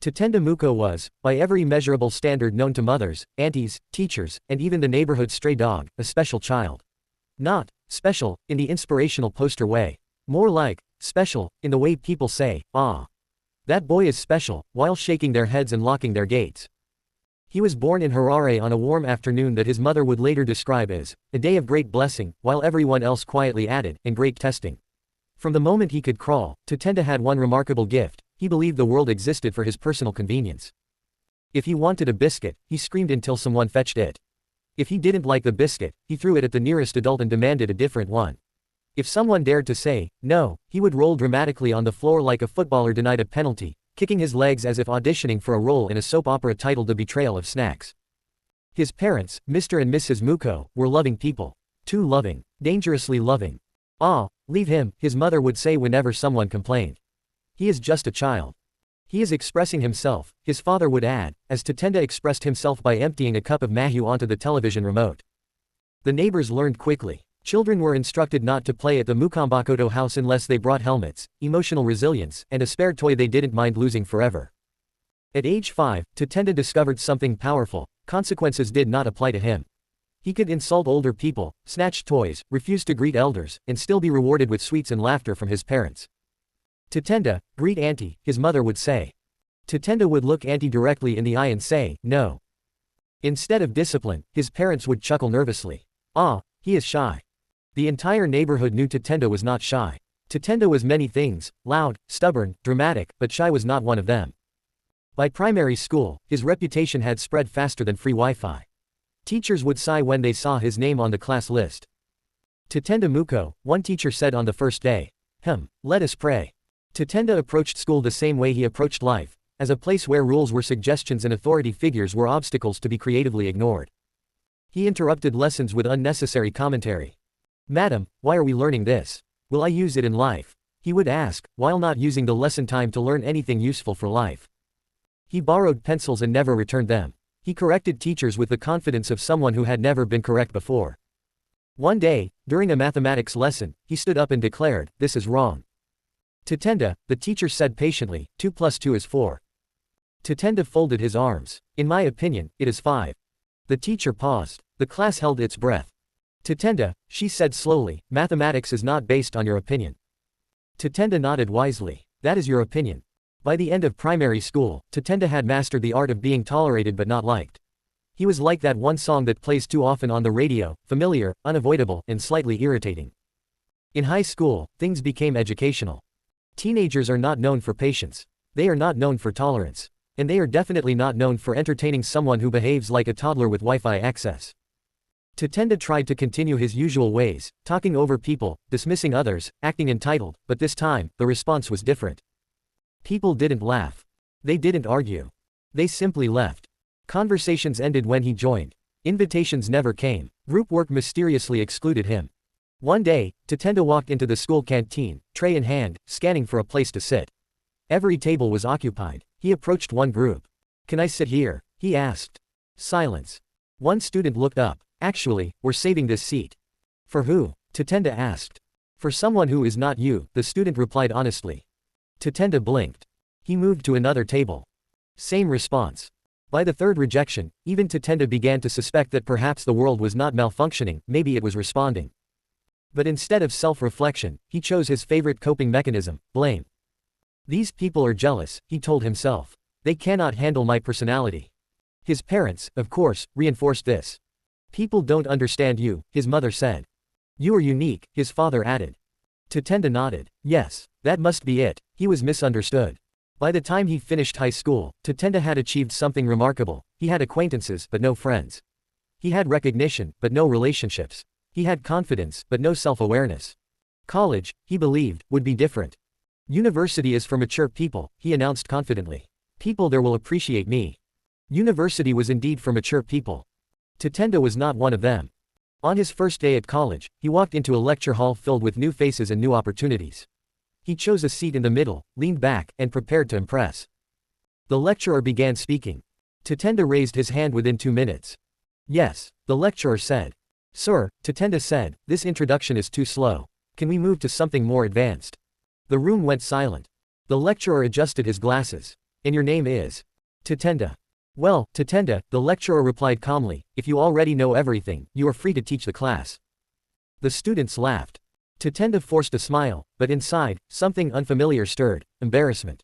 Tatenda Muko was, by every measurable standard known to mothers, aunties, teachers, and even the neighborhood stray dog, a special child. Not special, in the inspirational poster way. More like special, in the way people say, "Ah, that boy is special," while shaking their heads and locking their gates. He was born in Harare on a warm afternoon that his mother would later describe as a day of great blessing, while everyone else quietly added, and great testing. From the moment he could crawl, Tatenda had one remarkable gift: he believed the world existed for his personal convenience. If he wanted a biscuit, he screamed until someone fetched it. If he didn't like the biscuit, he threw it at the nearest adult and demanded a different one. If someone dared to say no, he would roll dramatically on the floor like a footballer denied a penalty, kicking his legs as if auditioning for a role in a soap opera titled The Betrayal of Snacks. His parents, Mr. and Mrs. Muko, were loving people. Too loving. Dangerously loving. "Ah, leave him," his mother would say whenever someone complained. "He is just a child. He is expressing himself," his father would add, as Tatenda expressed himself by emptying a cup of mahu onto the television remote. The neighbors learned quickly. Children were instructed not to play at the Mukambakoto house unless they brought helmets, emotional resilience, and a spare toy they didn't mind losing forever. At age 5, Tatenda discovered something powerful: consequences did not apply to him. He could insult older people, snatch toys, refuse to greet elders, and still be rewarded with sweets and laughter from his parents. "Tatenda, greet auntie," his mother would say. Tatenda would look auntie directly in the eye and say, "No." Instead of discipline, his parents would chuckle nervously. "Ah, he is shy." The entire neighborhood knew Tatenda was not shy. Tatenda was many things: loud, stubborn, dramatic, but shy was not one of them. By primary school, his reputation had spread faster than free Wi-Fi. Teachers would sigh when they saw his name on the class list. "Tatenda Muko," one teacher said on the first day. Let us pray." Tatenda approached school the same way he approached life, as a place where rules were suggestions and authority figures were obstacles to be creatively ignored. He interrupted lessons with unnecessary commentary. "Madam, why are we learning this? Will I use it in life?" he would ask, while not using the lesson time to learn anything useful for life. He borrowed pencils and never returned them. He corrected teachers with the confidence of someone who had never been correct before. One day, during a mathematics lesson, he stood up and declared, "This is wrong." "Tatenda," the teacher said patiently, 2 plus 2 is 4. Tatenda folded his arms. "In my opinion, it is 5. The teacher paused. The class held its breath. "Tatenda," she said slowly, "mathematics is not based on your opinion." Tatenda nodded wisely. "That is your opinion." By the end of primary school, Tatenda had mastered the art of being tolerated but not liked. He was like that one song that plays too often on the radio: familiar, unavoidable, and slightly irritating. In high school, things became educational. Teenagers are not known for patience. They are not known for tolerance. And they are definitely not known for entertaining someone who behaves like a toddler with Wi-Fi access. Tatenda tried to continue his usual ways, talking over people, dismissing others, acting entitled, but this time, the response was different. People didn't laugh. They didn't argue. They simply left. Conversations ended when he joined. Invitations never came. Group work mysteriously excluded him. One day, Tatenda walked into the school canteen, tray in hand, scanning for a place to sit. Every table was occupied. He approached one group. "Can I sit here?" he asked. Silence. One student looked up. "Actually, we're saving this seat." "For who?" Tatenda asked. "For someone who is not you," the student replied honestly. Tatenda blinked. He moved to another table. Same response. By the third rejection, even Tatenda began to suspect that perhaps the world was not malfunctioning, maybe it was responding. But instead of self-reflection, he chose his favorite coping mechanism: blame. "These people are jealous," he told himself. "They cannot handle my personality." His parents, of course, reinforced this. "People don't understand you," his mother said. "You are unique," his father added. Tatenda nodded. Yes, that must be it. He was misunderstood. By the time he finished high school, Tatenda had achieved something remarkable. He had acquaintances, but no friends. He had recognition, but no relationships. He had confidence, but no self-awareness. College, he believed, would be different. "University is for mature people," he announced confidently. "People there will appreciate me." University was indeed for mature people. Tatenda was not one of them. On his first day at college, he walked into a lecture hall filled with new faces and new opportunities. He chose a seat in the middle, leaned back, and prepared to impress. The lecturer began speaking. Tatenda raised his hand within 2 minutes. "Yes," the lecturer said. "Sir," Tatenda said, "this introduction is too slow. Can we move to something more advanced?" The room went silent. The lecturer adjusted his glasses. And your name is? Tatenda. Well, Tatenda, the lecturer replied calmly, if you already know everything, you are free to teach the class. The students laughed. Tatenda forced a smile, but inside, something unfamiliar stirred, embarrassment.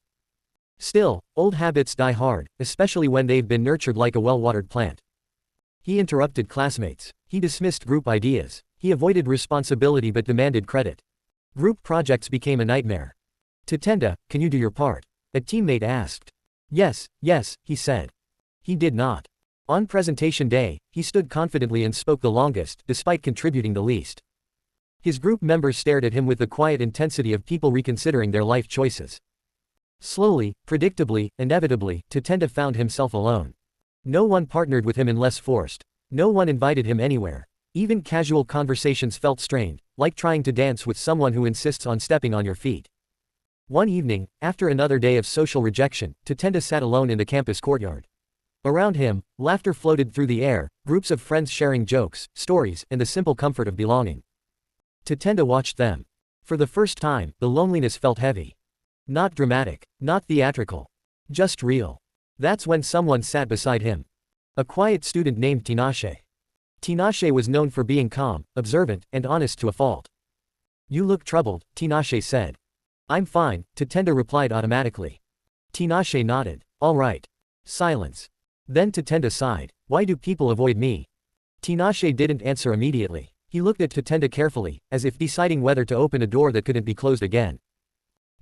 Still, old habits die hard, especially when they've been nurtured like a well-watered plant. He interrupted classmates. He dismissed group ideas. He avoided responsibility but demanded credit. Group projects became a nightmare. Tatenda, can you do your part? A teammate asked. Yes, he said. He did not. On presentation day, he stood confidently and spoke the longest, despite contributing the least. His group members stared at him with the quiet intensity of people reconsidering their life choices. Slowly, predictably, inevitably, Tatenda found himself alone. No one partnered with him unless forced. No one invited him anywhere. Even casual conversations felt strained, like trying to dance with someone who insists on stepping on your feet. One evening, after another day of social rejection, Tatenda sat alone in the campus courtyard. Around him, laughter floated through the air, groups of friends sharing jokes, stories, and the simple comfort of belonging. Tatenda watched them. For the first time, the loneliness felt heavy. Not dramatic, not theatrical. Just real. That's when someone sat beside him. A quiet student named Tinashe. Tinashe was known for being calm, observant, and honest to a fault. You look troubled, Tinashe said. I'm fine, Tatenda replied automatically. Tinashe nodded. All right. Silence. Then Tatenda sighed. Why do people avoid me? Tinashe didn't answer immediately. He looked at Tatenda carefully, as if deciding whether to open a door that couldn't be closed again.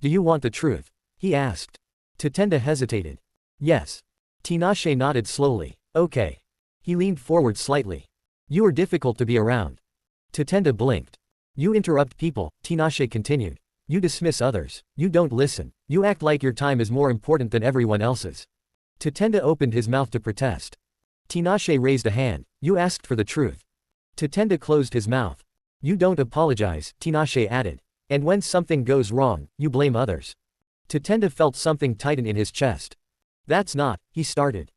Do you want the truth? He asked. Tatenda hesitated. Yes. Tinashe nodded slowly. Okay. He leaned forward slightly. You are difficult to be around. Tatenda blinked. You interrupt people, Tinashe continued. You dismiss others. You don't listen. You act like your time is more important than everyone else's. Tatenda opened his mouth to protest. Tinashe raised a hand. You asked for the truth. Tatenda closed his mouth. You don't apologize, Tinashe added. And when something goes wrong, you blame others. Tatenda felt something tighten in his chest. That's not, he started.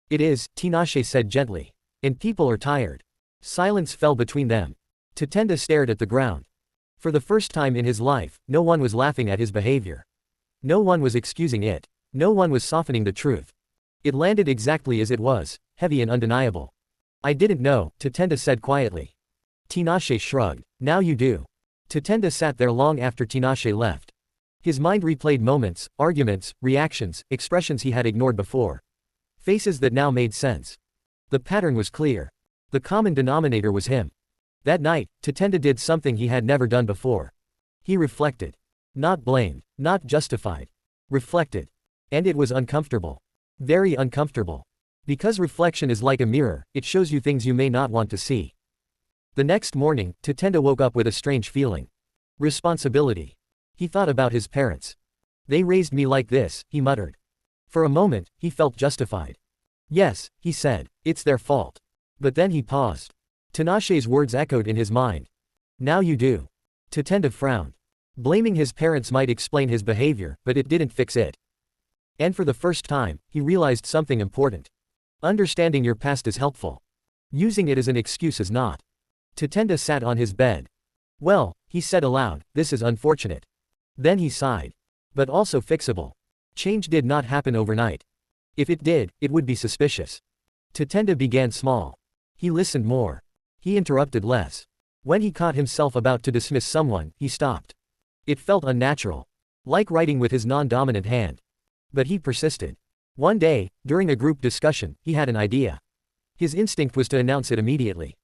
It is, Tinashe said gently. And people are tired. Silence fell between them. Tatenda stared at the ground. For the first time in his life, no one was laughing at his behavior. No one was excusing it. No one was softening the truth. It landed exactly as it was, heavy and undeniable. I didn't know, Tatenda said quietly. Tinashe shrugged. Now you do. Tatenda sat there long after Tinashe left. His mind replayed moments, arguments, reactions, expressions he had ignored before. Faces that now made sense. The pattern was clear. The common denominator was him. That night, Tatenda did something he had never done before. He reflected. Not blamed, not justified. Reflected. And it was uncomfortable. Very uncomfortable. Because reflection is like a mirror, it shows you things you may not want to see. The next morning, Tatenda woke up with a strange feeling. Responsibility. He thought about his parents. They raised me like this, he muttered. For a moment, he felt justified. Yes, he said, it's their fault. But then he paused. Tinashe's words echoed in his mind. Now you do. Tatenda frowned. Blaming his parents might explain his behavior, but it didn't fix it. And for the first time, he realized something important. Understanding your past is helpful. Using it as an excuse is not. Tatenda sat on his bed. Well, he said aloud, this is unfortunate. Then he sighed. But also fixable. Change did not happen overnight. If it did, it would be suspicious. Tatenda began small. He listened more. He interrupted less. When he caught himself about to dismiss someone, he stopped. It felt unnatural. Like writing with his non-dominant hand. But he persisted. One day, during a group discussion, he had an idea. His instinct was to announce it immediately.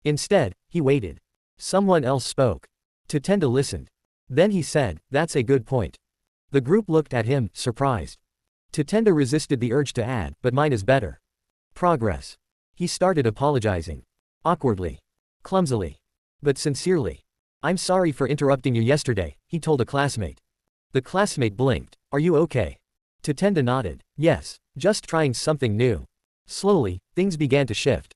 Instead, he waited. Someone else spoke. Tatenda listened. Then he said, that's a good point. The group looked at him, surprised. Tatenda resisted the urge to add, but mine is better. Progress. He started apologizing. Awkwardly. Clumsily. But sincerely. I'm sorry for interrupting you yesterday, he told a classmate. The classmate blinked. Are you okay? Tatenda nodded. Yes, just trying something new. Slowly, things began to shift.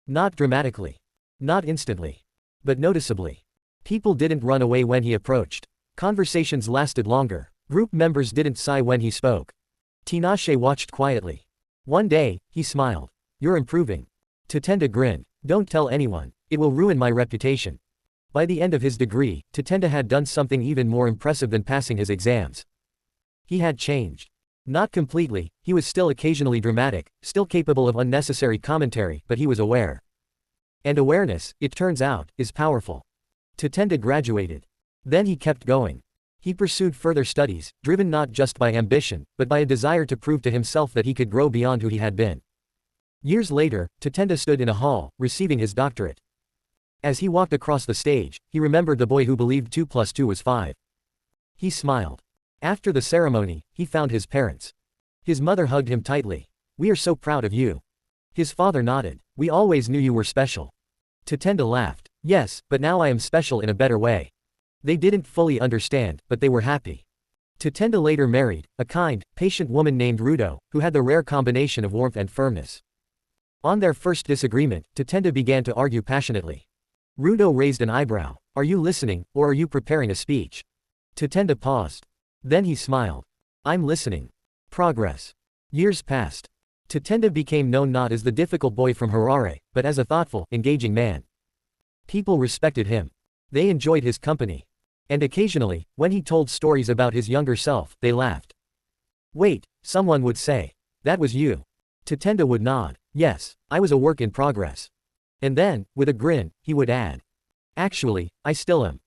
Not dramatically. Not instantly. But noticeably. People didn't run away when he approached. Conversations lasted longer. Group members didn't sigh when he spoke. Tinashe watched quietly. One day, he smiled. You're improving. Tatenda grinned. Don't tell anyone. It will ruin my reputation. By the end of his degree, Tatenda had done something even more impressive than passing his exams. He had changed. Not completely, he was still occasionally dramatic, still capable of unnecessary commentary, but he was aware. And awareness, it turns out, is powerful. Tatenda graduated. Then he kept going. He pursued further studies, driven not just by ambition, but by a desire to prove to himself that he could grow beyond who he had been. Years later, Tatenda stood in a hall, receiving his doctorate. As he walked across the stage, he remembered the boy who believed 2 plus 2 was 5. He smiled. After the ceremony, he found his parents. His mother hugged him tightly. "We are so proud of you." His father nodded. "We always knew you were special." Tatenda laughed. "Yes, but now I am special in a better way." They didn't fully understand, but they were happy. Tatenda later married a kind, patient woman named Rudo, who had the rare combination of warmth and firmness. On their first disagreement, Tatenda began to argue passionately. Rudo raised an eyebrow. "Are you listening, or are you preparing a speech?" Tatenda paused. Then he smiled. "I'm listening." Progress. Years passed. Tatenda became known not as the difficult boy from Harare, but as a thoughtful, engaging man. People respected him. They enjoyed his company. And occasionally, when he told stories about his younger self, they laughed. "Wait," someone would say. "That was you." Tatenda would nod. "Yes, I was a work in progress." And then, with a grin, he would add, "Actually, I still am."